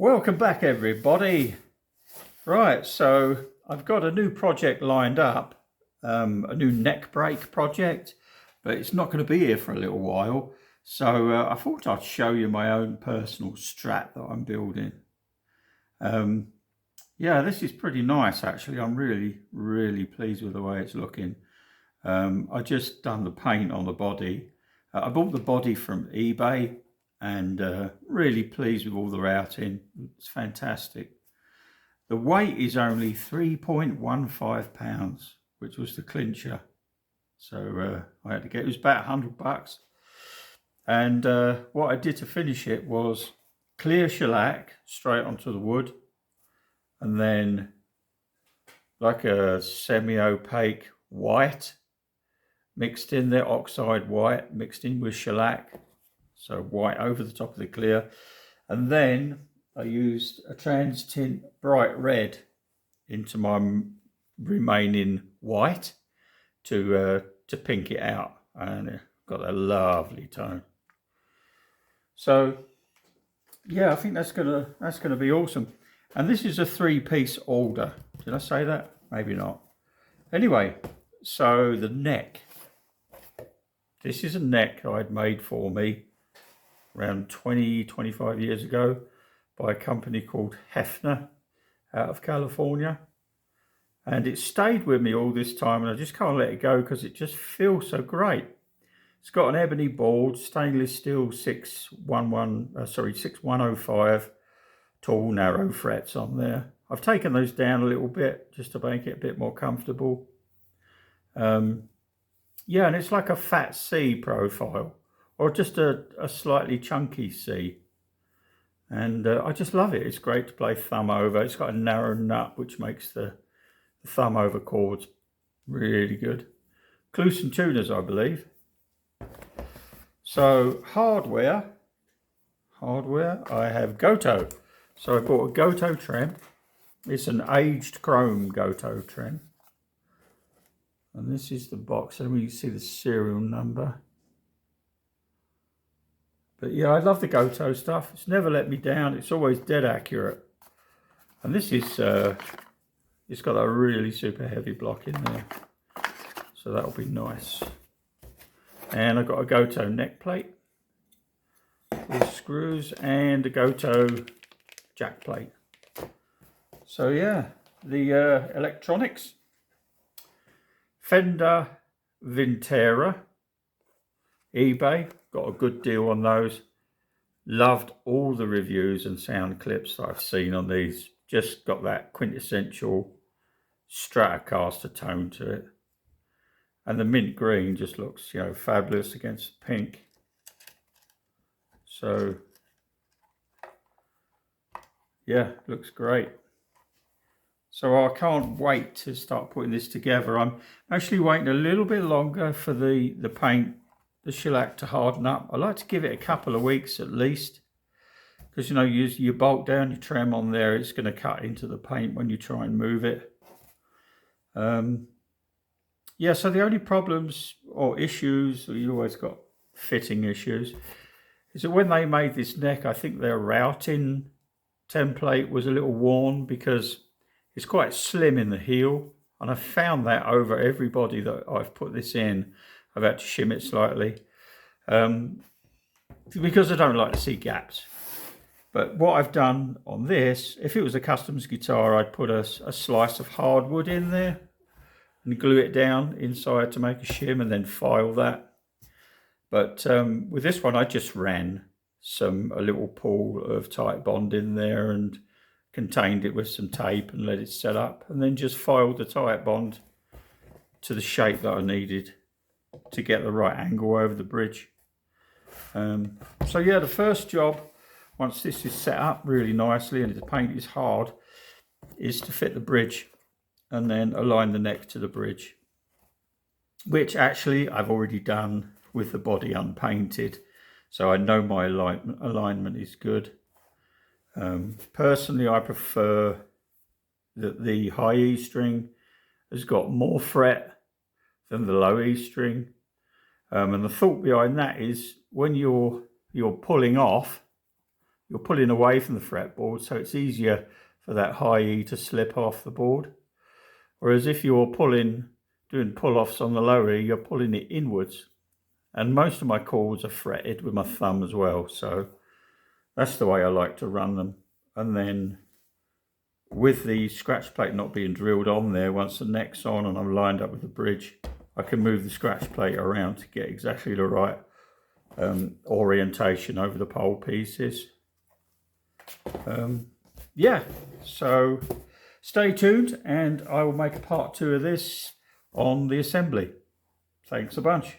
Welcome back everybody. Right, so I've got a new project lined up, a new neck brake project, but it's not going to be here for a little while. So I thought I'd show you my own personal Strat that I'm building. Yeah, this is pretty nice actually. I'm really pleased with the way it's looking. I just done the paint on the body. I bought the body from eBay and really pleased with all the routing. It's fantastic. The weight is only 3.15 pounds, which was the clincher. So I had to get, it was about $100. And what I did to finish it was clear shellac straight onto the wood, and then like a semi-opaque white mixed in there, oxide white mixed in with shellac. So white over the top of the clear. And then I used a trans tint bright red into my remaining white to pink it out, and it got a lovely tone. So yeah, I think that's gonna be awesome. And this is a 3-piece order. Did I say that? Maybe not. Anyway, so the neck. This is a neck I'd made for me around 25 years ago by a company called Hefner out of California. And it stayed with me all this time, and I just can't let it go because it just feels so great. It's got an ebony board, stainless steel 6105 tall narrow frets on there. I've taken those down a little bit just to make it a bit more comfortable. Yeah, and it's like a fat C profile, or just a slightly chunky C. And I just love it. It's great to play thumb over. It's got a narrow nut, which makes the thumb over chords really good. Clues tuners, I believe. So hardware, I have Goto. So I bought a Goto trem. It's an aged chrome Goto trem. And this is the box, and we can see the serial number. But yeah, I love the Goto stuff. It's never let me down. It's always dead accurate. And this is, it's got a really super heavy block in there. So that'll be nice. And I've got a Goto neck plate with screws and a Goto jack plate. So yeah, the electronics. Fender Vintera, eBay, got a good deal on those. Loved all the reviews and sound clips that I've seen on these. Just got that quintessential Stratocaster tone to it. And the mint green just looks, you know, fabulous against pink. So yeah, looks great. So I can't wait to start putting this together. I'm actually waiting a little bit longer for the paint, the shellac to harden up. I like to give it a couple of weeks at least, because you know, you bolt down your trem on there, it's going to cut into the paint when you try and move it. Yeah, so the only problems or issues, you always got fitting issues, is that when they made this neck, I think their routing template was a little worn because it's quite slim in the heel, and I found that over every body that I've put this in, I've had to shim it slightly because I don't like to see gaps. But what I've done on this, if it was a customs guitar, I'd put a slice of hardwood in there and glue it down inside to make a shim and then file that. But with this one, I just ran a little pool of tight bond in there and contained it with some tape and let it set up, and then just filed the tight bond to the shape that I needed to get the right angle over the bridge. So yeah, the first job, once this is set up really nicely and the paint is hard, is to fit the bridge and then align the neck to the bridge, which actually I've already done with the body unpainted, so I know my alignment is good. Personally, I prefer that the high E string has got more fret than the low E string, and the thought behind that is when you're pulling off, you're pulling away from the fretboard, so it's easier for that high E to slip off the board. Whereas if you're doing pull-offs on the lower E, you're pulling it inwards. And most of my chords are fretted with my thumb as well, so that's the way I like to run them. And then with the scratch plate not being drilled on there, once the neck's on and I'm lined up with the bridge, I can move the scratch plate around to get exactly the right orientation over the pole pieces. Yeah, so stay tuned and I will make a part 2 of this on the assembly. Thanks a bunch.